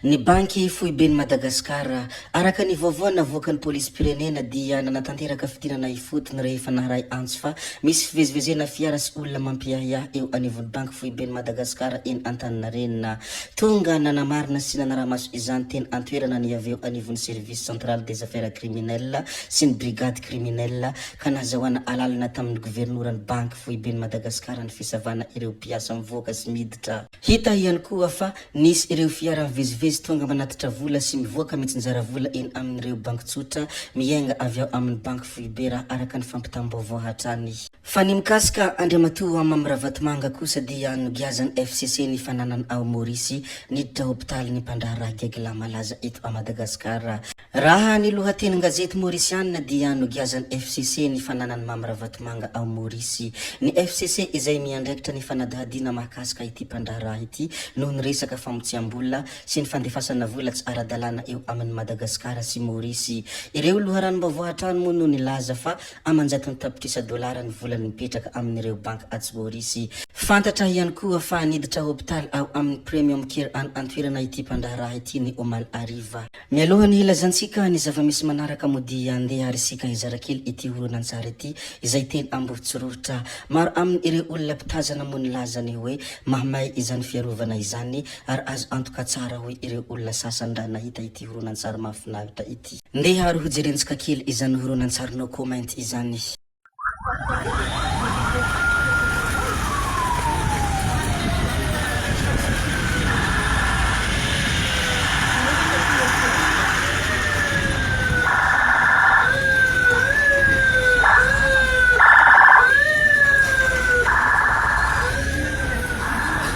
Ny banky foiben'ny Madagaskar araka ny vaovao navoaka ny police pirenena dia nanatanteraka fidirana ifotony rehefa naharay antso fa misy fivezivezena fiara sy olona mampiahiahy eo anivon'ny banky foiben'ny Madagaskar eny Antaninarenina tonga nanamarina sy nanaramaso izany teny antoerana ny aveo anivon'ny service central des affaires criminelles sy ny brigade criminelle ka nazahoana alalana tamin'ny governoran'ny banky foiben'ny Madagaskar ny fisavana ireo mpiasa mivoaka sy miditra. Hita ihany koa fa nisy ireo fiara mivezivezy tonga manatitra vola sy mivoaka mitsinjara vola eny amin'ireo banky tsotra miainga avy ao amin'ny banky foibera araka ny fampitam-baovao hatrany. Fa ny mikasika andriamatoa MAMY RAVATOMANGA kosa dia nogiazan'ny FCC ny fananany ao Maurice niditra hôpitaly ny MPAMDRAHARAHA gegla MALAZA eto a Madagaskar. Raha ny lohateny gazety mauriciana dia nogiazan'ny FCC ny fananany MAMY RAVATOMANGA ao Maurice. Ny FCC izay miandraikitra ny fanadahadiana mahakasika ity MPAMDRAHARAHA ity noho ny resaka famotsiam-bola sy ny fandefasana vola tsy ara-dalàna eo amin'ny Madagaskar sy Maurice. Ireo loharanom-baovao hatrany moa no nilaza fa amanjatony tapitrisa dolara ny vola nipetraka amin'ireo banky atsy Maurice. Fantatra ihany koa fa niditra hôpitaly ao amin'ny premium care antoerana ity MPAMDRAHARAHA ity ny Omal Ariva. Mialohany hilazantsika ny zava-misy manaraka mo dia andeha arisika izarakely ity horonan-tsary ity izay teny ambovitsorotra. Maro amin'ny ireo olona mpitazana mo nilaza ny hoe mahamay izany fiarovana izany ary azo antoka tsara hoe ireo olona sasany raha nahita ity horonan-tsary mahafinaritra ity. Ndeha ary hojerentsika kely izany horonan-tsary no comment izany.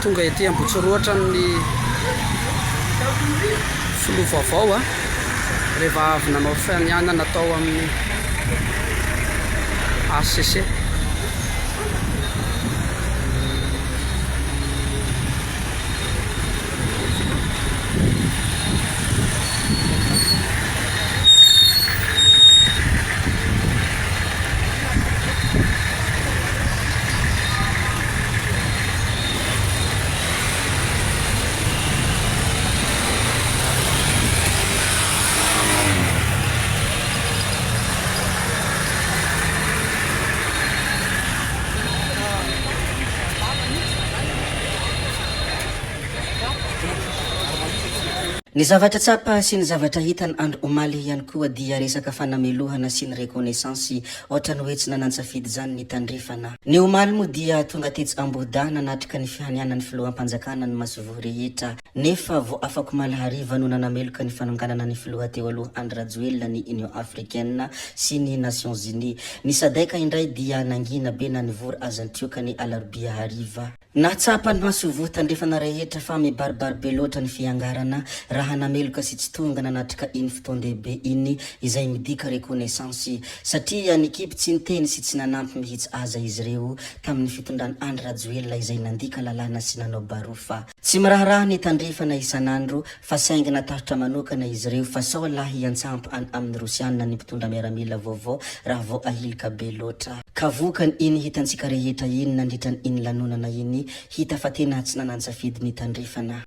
Tonga ety ambotsoratra amin'ny filoha vaovao rehefa avy nanao faniana natao amin'ny ACC. Ny zavatra tsapa sy ny zavatra hitany andro omaly ihany koa dia resaka fanamelohana sy ny reconnaissance ohatrany hoe tsy nanantsafidy zany ny tandrefana. Ny omaly moa dia tonga tetsy Amboda nanatrika ny fihanianan'ny filohampanjakana ny masovoa rehetra nefa vo afaka malahariva no nanameloka ny fananganana ny filoha teo aloha Andry Rajoelina ny Union Africaine sy ny Nations Unies. Ny sadaika indray dia nangina be na nivory azantioka ny alarobia hariva. Natsapa ny masovoa tandrefana rehetra fa mibaribar be loatra ny fiangarana raha nameloka sy tsy tonga nanatrika iny fotoan-dehibe iny izay midika reconnaissance satria ny ekipe tsy niteny sy tsy nanampy mihitsy aza izy reo tamin'ny fitondrany Andry Rajoelina izay nandika lalàna sy nanao barofa. Tsy miraharaha ny tandrefana isanandro fa saingy natahotraa manokana izy reo fa sao LAHY HIANTSAMPY any amin'ny Rosiana ny mpitondra miaramila vaovao raha vao ahilika be loatra. Ka vokany iny hitantsika rehetra iny nandritra iny lanonana iny hita fa tena tsy nanantsafidy ny tandrefana.